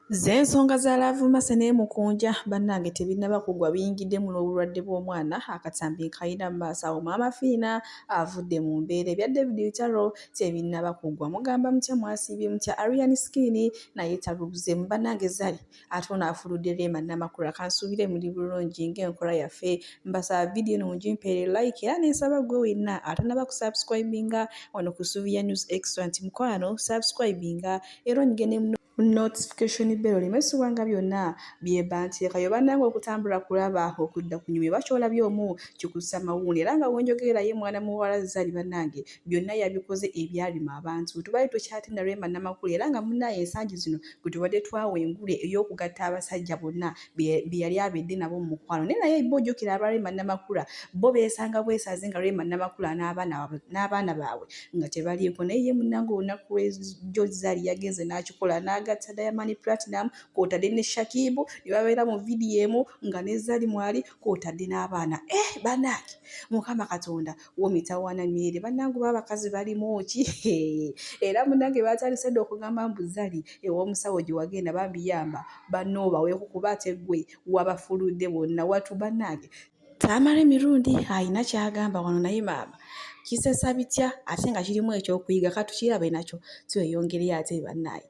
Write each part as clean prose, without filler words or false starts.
Z'ensonga za Laavumase ne Mukunja bannange tebinnaba kugwa biyingiddemu n'obulwadde bw'omwana akatambi kayina mu maaso awo Maama Phina avudde mu mbeera ebya David Lutalo tebinnaba kugwa mugamba mutya mwasiibye mutya Arian Skin naye talubuzeemu bannange zali ate ono afuludde Rema Namakula kansuubire muli bulungi ng'enkola yaffe mbasaba vidiyo eno mugimpeere like era n'ensaba gwe wenna atanaba kusubscribinga ono ku Suubiya News Extra nti mukwano subscribinga era onyige notification bell limesubanga byonna byebanteeka yo bannange okutambula kulaba okudda ku nyumye bakyolabye omu kikussa mawuuni era nga wenjogera ye mwana muwala zali bannange byonna yabikoze ebyalima abantu tubali tukyatinda Rema Namakula era nga munnaye ensangi zino gwe tubadde twawa engule ey'okugatta abasajja bonna bye yali abedde nabo mu mukwano naye bo ojjukira aba Rema Namakula bo beesanga bwesaze nga Rema Namakula n'abaana baabwe nga tebaliiko naye ye munnange olunaku lw'ejjo zali yagenze n'akikola gatta Diamond Platinum kw'otadde ne Shakibu ne babeera mu vidiyo emu nga ne Zali mwali kw'otadde n'abaana bannange Mukama Katonda w'omitawaana myere bannange b'abakazi balimu ki era munnange baatandise dda okugamba mbu Zali ew'omusawo gye wagenda bambiyamba bannooba weekukuba ate ggwe wabafuludde bonna watu bannange taamala emirundi ayina ky'agamba wano naye maama kisesa bitya ate nga kirimu ekyokuyiga katukirabe nakyo tweyongereyo ate bannange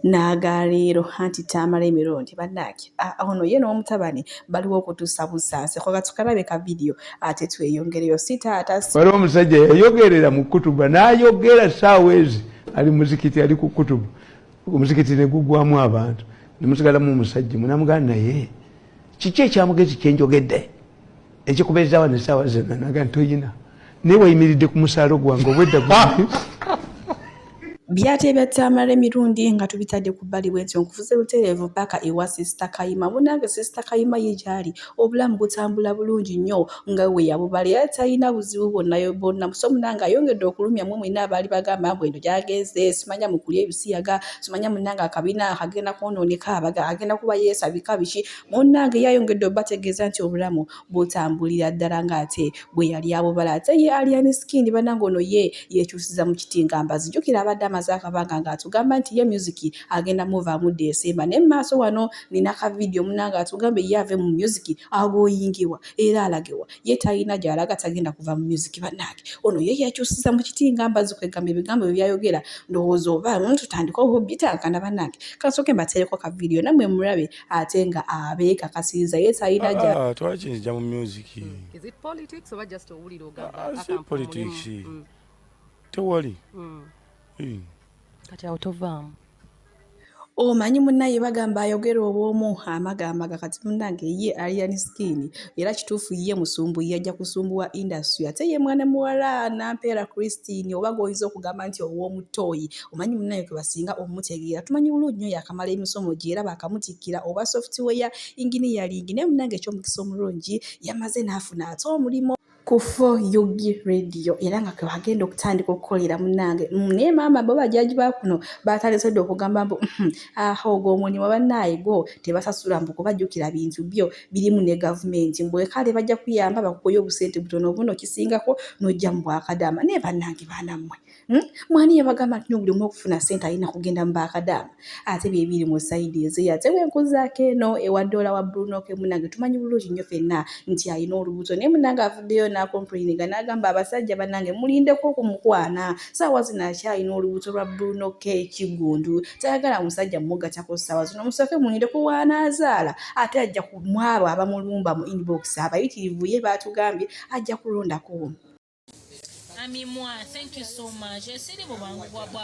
n'agaleero anti taamala emirundi bannange ono ye n'omutabani baliwo okutuusa busanse koga tukalabe ka vidiyo ate tweyongereyo si taata waliwo omusajja yayogerera mu kutuba n'ayogera ssaawa ezi ali muzikiti ali ku kutuba omuzikiti ne gugwamu abantu ne musigalamu omusajja munamugana naye kiki ekyamugezi kyenjogedde ekikubeezaawo ne ssaawa zonna naga ntoyina naye wayimiridde ku musaalo gwange obwedda byatebya taamala emirundi nga tubitadde ku bbali bw'entyo nkuvuze butereevu paka ewa sisita Kayima munange sisita Kayima ye gyali obulamu butambula bulungi nnyo nga we yabubala era talina buzibu bonna so munange ayongedde okulumya mu mwina abaali bagamba mbu eno gyageze simanya mu kulya ebisiyaga simanya munange akabiina akagenda kwonooneka agenda kuba yeesabika biki munange yayongedde obategeeza nti obulamu butambulira ddala ng'ate bwe yali abubala ate ye Arian Skin bannange ono ye yeekyusiza mu kitingambazi jjukira abadde akabanga ng'atugamba nti ye music agenda muvaamu December ne maaso wano nina ka video munanga atugambe ye ave mu music agoyingibwa era alagewa ye talina gy'alaga tagenda kuva mu music bannange ono ye yakyusiza mu kitingambazi kwegamba ebigambo byayogera ndowooza oba tutandika obitankana bannange kansooke mbateereko ka video nammwe mulabe ate nga abeekakasiriza ye talina twakinzija mu music. Is it politics or just owulira ogamba politics tewali kati awo tovaamu omanyi munnaye bagamba ayogera obwomu amagamaga kati munnange ye Arian Skin era kituufu ye musumbu yajja kusumbuwa industry ate ye mwana muwala Nampeera Christine oba goyinza okugamba nti ow'omutooyi omanyi munnaye kwe basinga omutegeera tumanyi bulungi nnyo yakamala emisomo gye era bakamutikkira oba software engineering naye munnange ekyomukisa omulungi yamaze n'afuna ate omulimo ku 4UG radio era nga agenda okutandika okukolera munnange naye maama bo bajaji bakuno batandise dda okugamba mbu ogwo omulimu bannaaye gwo tebasasula mbu kubajjukira bintu byo birimu ne gavumenti mbwekale bajja kuyamba bakukoye obusente butono buno kisingako n'ojja mu bwakadaama naye bannange baanammwe mwani yabagamba nti buli omu okufuna ssente alina kugenda mu bakadaama ate bye biri mu sayidi ezeyo ate bwenkuzaako eno ewa ddoola wa Brunoke munnange tumanyi bulungi nnyo ffenna nti alina olubuto naye munnange avuddeyo n'akomplayininga n'agamba abasajja bannange mulindeko okumukwana ssaawa zino akyalina olubuto lwa Brunoke Kigundu tayagala musajja mumugatako ssaawa zino musooke mulinde ku waanaazaala ate ajja kumwabo abamulumba mu inbox abayitirivu ye baatugambye ajja kulondako Amimwa, thank you so much. Siri bwangu bwa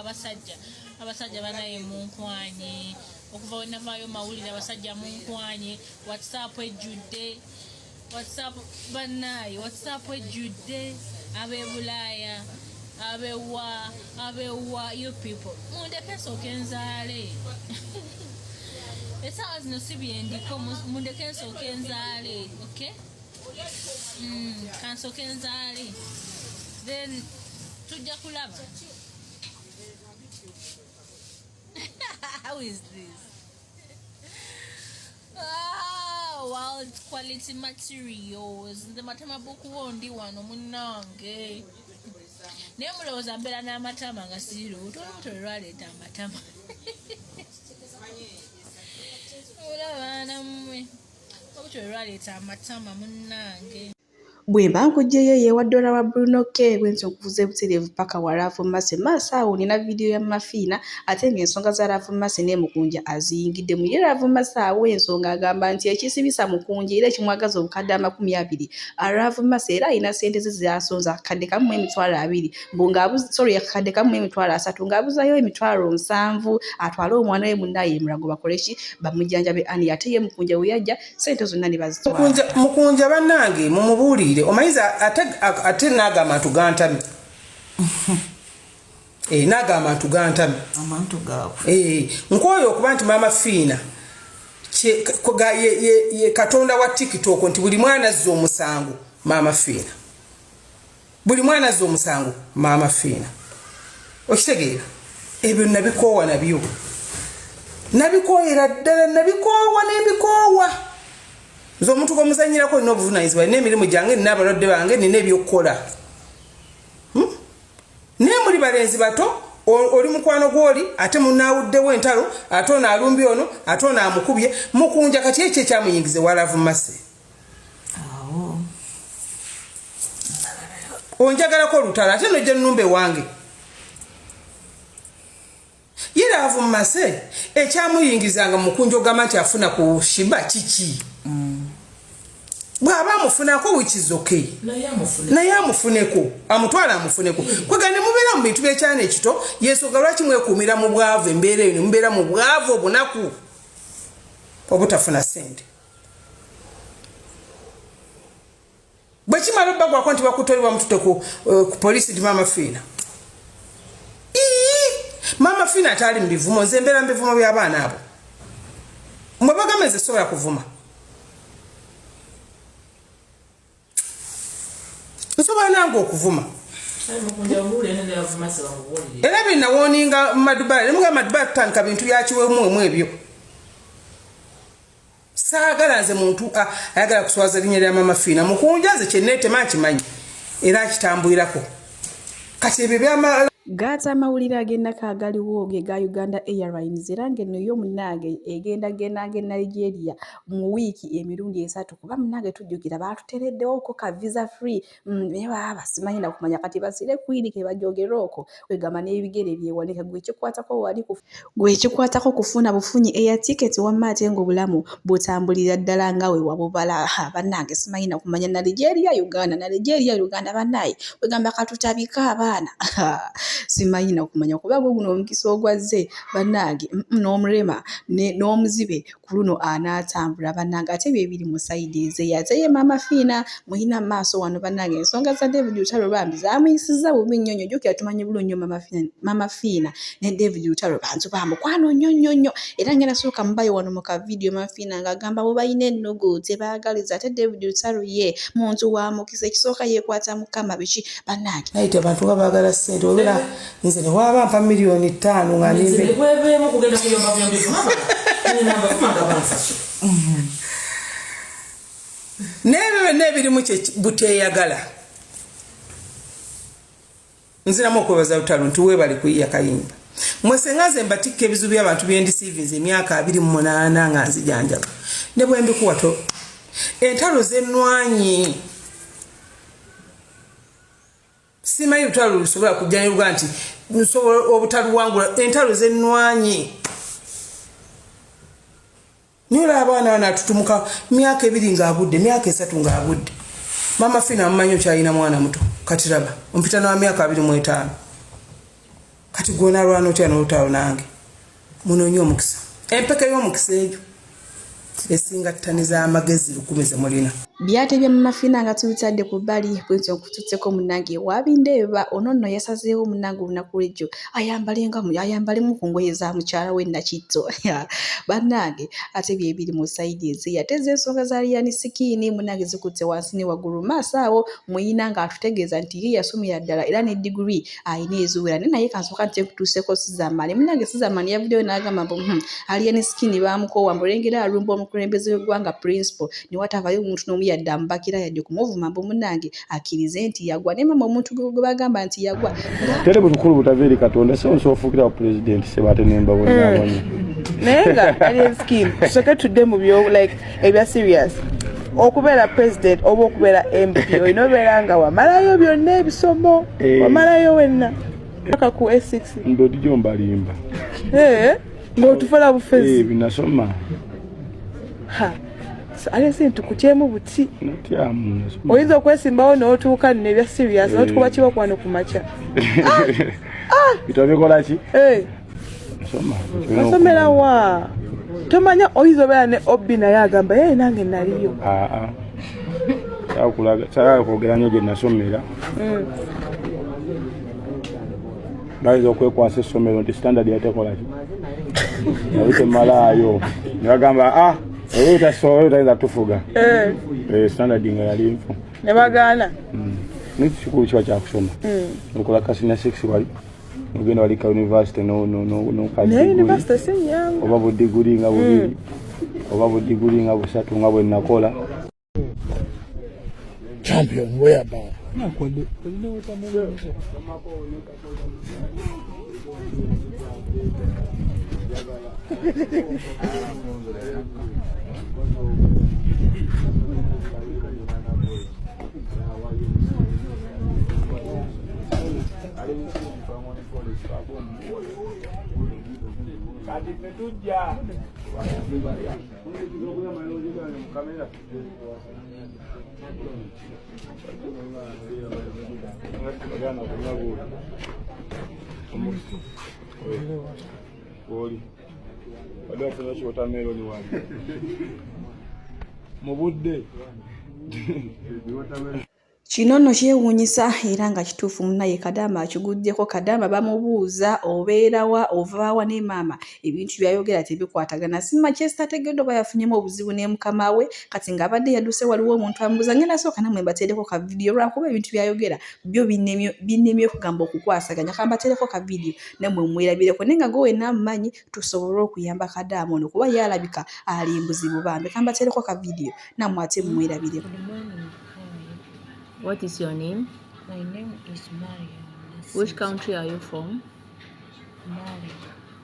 abasajja banaye munkwanye okuva wenavayo mawulire abasajja munkwanye WhatsApp ejjudde WhatsApp banaye WhatsApp ejjudde ab'Ebulaaya abewa you people mundeke nsooke nzaale essaawa zino si byendiko mundeke nsooke nzaale okay kansooke nzaale then tujja kulaba how is this world quality materials nze matama bukuwo ndi wano munnange naye mulowooza mbeera n'amatama nga siri olubuto lwaleeta amatama lwaleeta amatama munnange. Bwemba nkugyeyo yewaddola wa Bruno K bwensi okuvuza butereevu paka wa Laavu Massey. Massey awo nina vidiyo ya Maama Phina ate ng'ensonga za Laavu Massey n'emukunja aziyingidde mu ye Laavu Massey awo ensonga agamba nti ekisibisa mukunja era ekimwagaza obukadde 20 Laavu Massey era alina ssente ze z'asonza akadde kamu mu emitwalo 2 akadde kamu mu emitwalo 3 ng'abuzayo emitwalo 7 atwale omwana we munnaye Mulago bakole ki bamujjanjabe ani ate ye mukunja we yajja ssente zonna ne bazitwala. Mukunja bannange mumubuulire omayiza ate n'agamba ntugantami n'agamba ntugantami amantu gaabwe nkwoyo okuba nti Maama Phina ye katonda wa TikTok nti buli mwana azza omusango Maama Phina buli mwana azza omusango Maama Phina okitegeera ebyo nabikoowa nabyo nabikooyera ddala nabikoowa n'ebikoowa nze omuntu gw'omuzanyirako nina obuvunaanyizibwa nina emirimu gyange nina abalwadde bange nina ebyokukola naye muli balenzi bato oli mukwano gw'oli ate munaawuddewo entalo ate ono alumbye ono ate ono amukubye mukunja kati ekyo ekyamuyingize wa Laavu Massey onjagalako Lutalo ate nojja nnumba ewange ye Laavu Massey ekyamuyingizanga mukunja ogamba nti afuna ku shiba kiki bw'aba amufunako which is okay naye amufuneko amutwala amufuneko kwegane mubeera mu bintu by'ekyana ekito yeesooga lwaki mwekuumira mu bwavu embeera eyo ne mubeera mu bwavu obunaku obutafuna ssente bwe kimala obbagwako nti bakutoli bamututte ku polisi di Maama Phina Maama Phina ataali mu bivumo nze mbeera mu bivumo by'abaana abo mwe bagamba nze sobola kuvuma nsobola nange okuvuma era bye nawoninga Madubai nemuga Madubai tutandika bintu byakiwemu ebyo saagala nze muntu ayagala kuswaza linnya lya Maama Phina mukunja nze kyenneetema akimanyi era akitambulirako kati ebyo byama Gaata amawulire ag'ennaka agaliwo ge ga Uganda Airlines era ng'enno y'omunnange egenda Nigeria mu wiiki emirundi 3 kuba munnange tujjukira baatutereddewoko ka visa free naye baba simanyi na kumanya kati basire kwiri ke bajogera okwo kwegamba n'ebigere byewanika gwekikwatako kufuna bufunyi air ticket wamma ate ng'obulamu butambulira ddala nga we wabubala bannange simanyi na kumanya na Nigeria Uganda bannaye kwegamba katutabika abaana simanyi na kumanya kuba guno omukisa ogwazze bannange n'omulema n'omuzibe ku luno anaatambula bannange ate bibiri mu saidi ze yateye Maama Phina muyina maaso wano bannange ensonga za David Lutalo bambi zamuyisizza bubi nnyo jjukira tumanyi bulungi Maama Phina ne David Lutalo bantu bamukwano nnyo era ngenda sooka mubayo wano mu ka video Maama Phina ng'agamba bo balina ennogo tebaagaliza ate David Lutalo ye muntu wa mukisa ekisooka yeekwata Mukama biki bannange naite abantu nga baagala ssente olera nze ne waba mpa miliyoni 5 nga nimbe webeemu kugenda kuyomba byombi n'ebyo n'ebirimu buteeyagala nziramu okwebaza Lutalo nti weebale kuyiya kayimba mwesenga nze mbatikka ebizu by'abantu byendisiivinze emyaka 28 nga nzijanjaba ne bwe mbikuwato entalo z'ennwanyi simanyi Lutalo lusobola kujjanirwa nti nsobola obutaluwangula entalo z'ennwanyi nyola abaana banatutumuka myaka 2 ng'abudde myaka 3 ng'abudde Maama Phina amumanyi okyalina mwana muto kati raba ompita na myaka 25 kati gwona lwana otya n'Lutalo nange munoonye omukisa empeka y'omukisa egyo esinga ttani z'amagezi 10 ze mulina byate bya Maama Phina nga tubitadde ku bbali bwenzi okututseko munnange wabindeeba ono nno yasazeewo munnange olunaku lw'ejjo ayambalemu ku ngoye za mukyala we Nakitto bannange ate byebiri mu saidi eze yateze ensonga za Liyani Sikiini munnange zikutte wansi ne waggulu maaso awo muyina ng'atutegeeza nti ye yasomera ddala era ne diguri ayina eziwera naye kansooka nti kutuuseko Sizamani munnange Sizamani yavuddeyo n'agamba mbu Liyani Sikiini baamukoowa mbulengera alumba omukulembeze w'eggwanga principal ne watavayo omuntu n'omu yadde amubakira yadde kumuvuma mbu munnange akkirize nti yagwa ne mama omuntu gwe bagamba nti yagwa tere bukulu butaveeri Katonda so nsofuukira pulezidenti sebate nemba bonna naye nga ali scheme tusooke tudde mu byo like ebya serious okubeera president oba okubeera MP olina obeera nga wamalayo byonna ebisomo wamalayo wenna paka ku A6 ndodijo mbalimba ng'otufola bufezi binasoma ate si ntukutyemu buti natyamu oyinza okwesimbawo n'otuuka nno ebya serious n'otukuba kiboko wano ku makya bitobikola ki nasomera wa tomanya oyinza obeera ne obbi naye agamba ye nange naliyo kyagala kwogeranya gye nasomera bayinza okwekwasa essomero nti standard yatekolaki yali temalaayo nebagamba oyotayinza tufuga standard nga yali nfu nebagaana nikikulu kiba kyakusoma okola kasina 6 wali ogenda walika university university sinyangu oba budiguli nga bubiri oba budiguli nga busatu nga bwe nakola champion whereabout Kino nno kyewuunyisa era nga kituufu munnaye Kadama akiguddeko. Kadama bamubuuza obeerawa ovaawa ne maama ebintu byayogera tebikwatagana. Si Manchester ategedde oba yafunyemu obuzibu ne mukama we kati ng'abadde yadduse waliwo omuntu amubuuza ngenda sooka nammwe mbateereko ka vidiyo lwakuba ebintu byayogera byo binnemye okugamba okukwasaganya kambateereko ka vidiyo nammwe mwerabireko naye nga gwe wenna amumanyi tusobole okuyamba Kadama ono kuba yalabika ali mbuzibu bambi kambateereko ka vidiyo nammwe ate mwerabireko. What is your name? My name is Maria. Which country are you from? Maria.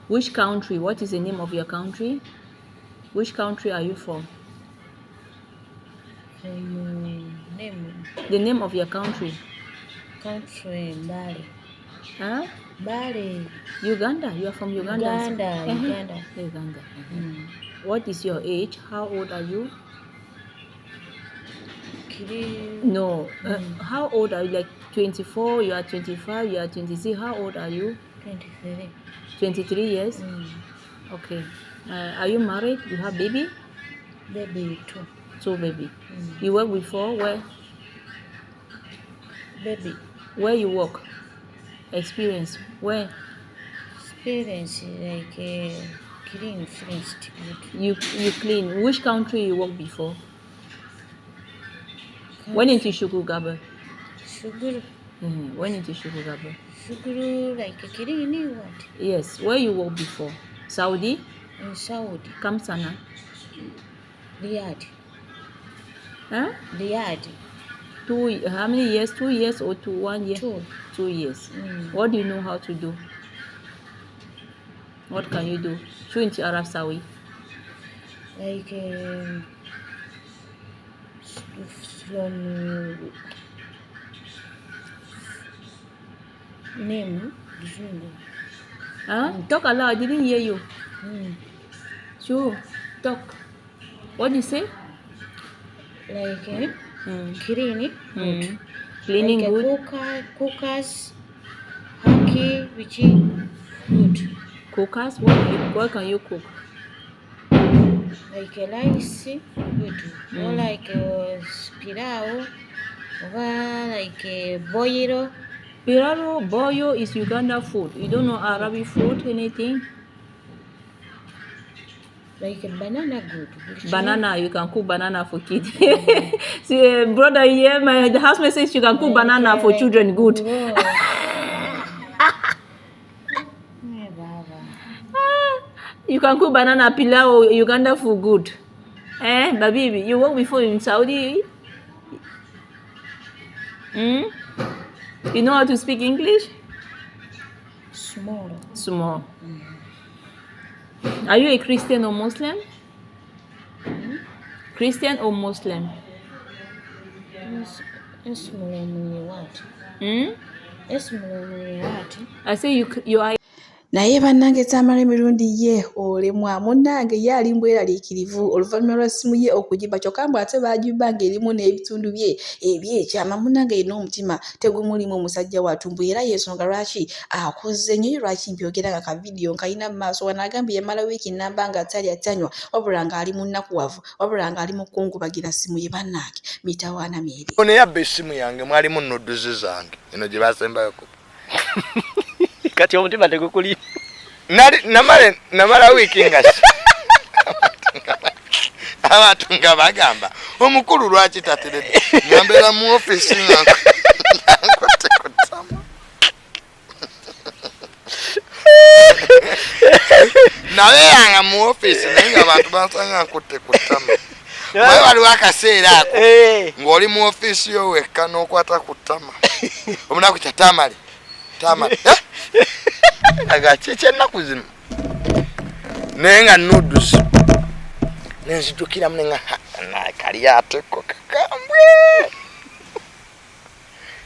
Which country? What is the name of your country? Which country are you from? Name. The name of your country? Country Bali. Huh? Bali. Uganda. You are from Uganda. Uganda. Uganda. What is your age? How old are you? No. How old are you? Like 24, you are 25, you are 26. How old are you? 23. 23 years? Okay. Are you married? You have baby? Baby 2. 2 baby. You work before? Where? Baby. Where you work? Experience? Where? Experience like clean first. You clean. Which country you work before? When into Shukugaba? Sugar. When into Shukugaba? Sugar like clean what? Yes. Where you work before? Saudi? In Saudi. Kamsana? Riyadh. Huh? Riyadh. How many years? 2 years or 1 year? 2. 2 years. What do you know how to do? What can you do? Show into Arab Saudi. Like from name. Huh? Talk aloud. I didn't hear you. Sure. Talk. What do you say? Like cleaning. Cleaning like good. Cookers. Hockey, which is good. Cookers? What can you cook? Like rice, good. Or like pilau, or like boil. Pilau, boyo is Uganda food. You don't know Arabic food, anything? Like banana good. Banana, you can cook banana for kids. See, brother here, the housemate says you can cook banana for children good. You can cook banana pilau Uganda food good. Baby, you work before in Saudi? You know how to speak English? Small. Are you a Christian or Muslim? Christian or Muslim? I say you are. naye bannange tamala emirundi ye olemwa munnange ye ali mbweraliikirivu oluvannyuma lwa ssimu ye okugiba kyokka mbu ate baagibba ng'erimu n'ebitundu bye ebyekyama munnange yina omutima tegumulimu omusajja watumbu era yeesonga lwaki akoze nnyo lwaki mbyogera nga kavidiyo nkayina mu maaso wanaagambye yamala wiiki namba nga atalya tanywa wabula ng'ali mu nnakuwavu wabula ng'ali mu kungubagira ssimu ye bannange mitawaana meeri ono yabba essimu yange mwalimu nnuduzi zange eno gye basembayoko kati omutima tegukuli namala wiiki nga abantu nga bagamba omukulu lwaki tateredde nyambeera mu ofisi nga nkotte ku ttama nabeeranga mu ofisi naye nga abantu bansanga nkutte ku ttama waye waliwo akaseera ako ng'oli mu ofisi yo wekka n'okwata ku ttama omunaku kyatamale aga kyekyennaku zino naye nga nudusi nenzijukiramu nenga kali ateko kakambwe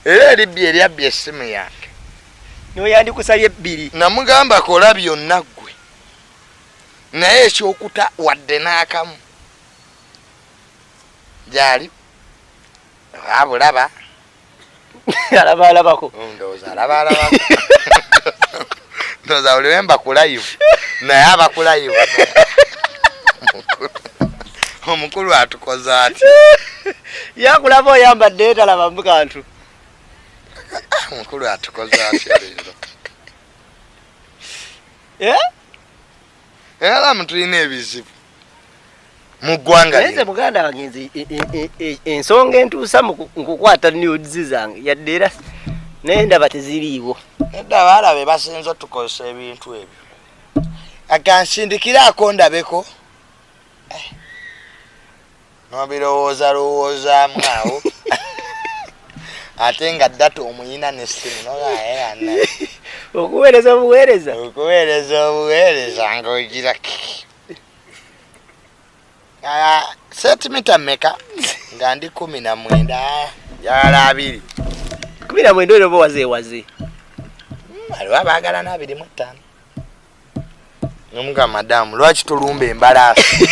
era eribbi eryabbye essimu yange noyandikusabye ebbiri namugamba kola byonna ggwe naye ekyokuta wadde n'akamu gyali abulaba alabalabako ndowooza alabalabako ndowooza buli wemba kulayivu naye abakulayivu omukulu atukoze ati yakulaba oyambadde talaba mu kantu omukulu atukoze ati leero era mutulina ebizibu mu ggwanga nze muganda wange nze ensonga entuusa mu kukwata nudes zange yadde era naye ndaba teziriiwo edda baalabe basinza otukozesa ebintu ebyo akansindikiraako ndabeko nobirowoozalowoozaamu awo ate nga data omuyina n'essimu nogaayana okuweereza obuweereza ng'ogira sentimita mmeka nga ndi 19 yala 2 19 oba wazeewaze waliwo abaagala na 25 nomuga madamu lwaki tulumba embalaasi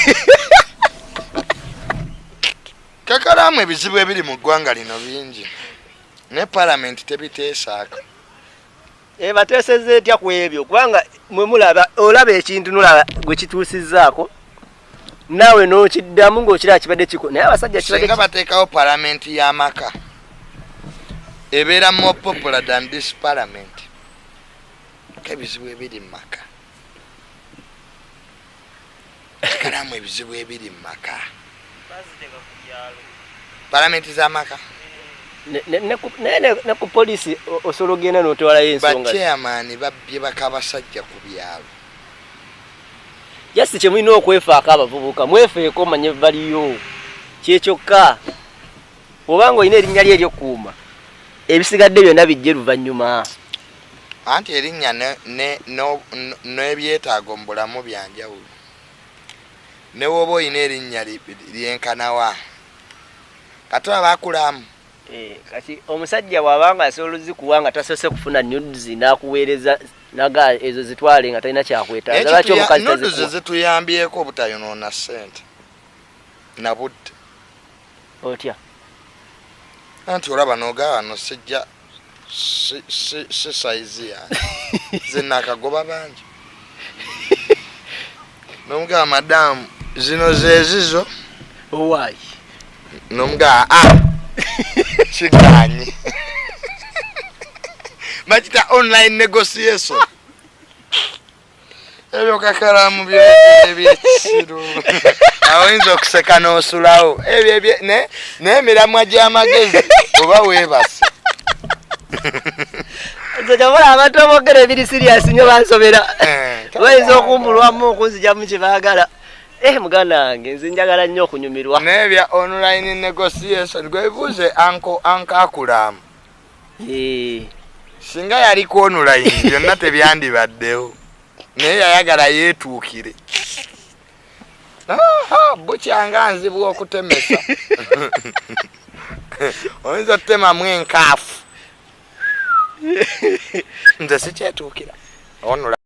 kakalamu ebizibu ebiri mu ggwanga lino bingi ne palamenti tebiteesaako bateesezza etya ku ebyo kubanga mwe mulaba olaba ekintu nolaba gwe kituusizzaako naawe n'okiddamu ng'okiraba kibadde kiko naye abasajja singa bateekawo palamenti y'amaka ebeera more popular than this parliament kebizibu ebiri mu maka kakalamu ebizibu ebiri mu maka palamenti z'amaka ne ku polisi osobola ogenda n'otwalayo ensonga bachairman babbye bakabasajja ku byalo jasi kyemulina okwefaako abavubuka mwefeeko manye baliyo kyekyokka obanga olina erinnya lye eryokuuma ebisigadde byonna bijje luvannyuma anti erinnya n'ebyetaago mu bulamu byanjawulo ne woba olina erinnya lyenkanawa kati abakulamu kati omusajja bw'abanga asobola ozikuwa nga tasoose kufuna nudes n'akuweereza naga ezo zitwale nga talina kyakwetaaga lwaki omukazi nudes zituyambyeko obutayonoona ssente nabudde otya anti olaba n'ogaba wano sijja si sayizi yange ze naakagoba bangi n'omugaba madamu zino zezizo owaayi n'omugaba kiganye bakita online negotiation ebyo kakalamu ebyekisiru awinza okuseka n'osulawo ebyo n'emiramwa gy'amagezi oba weebase nze kyabula abantu aboogera ebiri siriasi nnyo bansobera bayinza okumbulwamu okunzijamu kye baagala muganda wange nze njagala nnyo okunyumirwa n'ebya online negotiation gwebuuze ankakulamu singa yaliko online byonna tebyandibaddewo naye yayagala yeetuukire bukyanga nzibwa okutemesa oyinza otemamu enkaafu nze sikyetuukira onula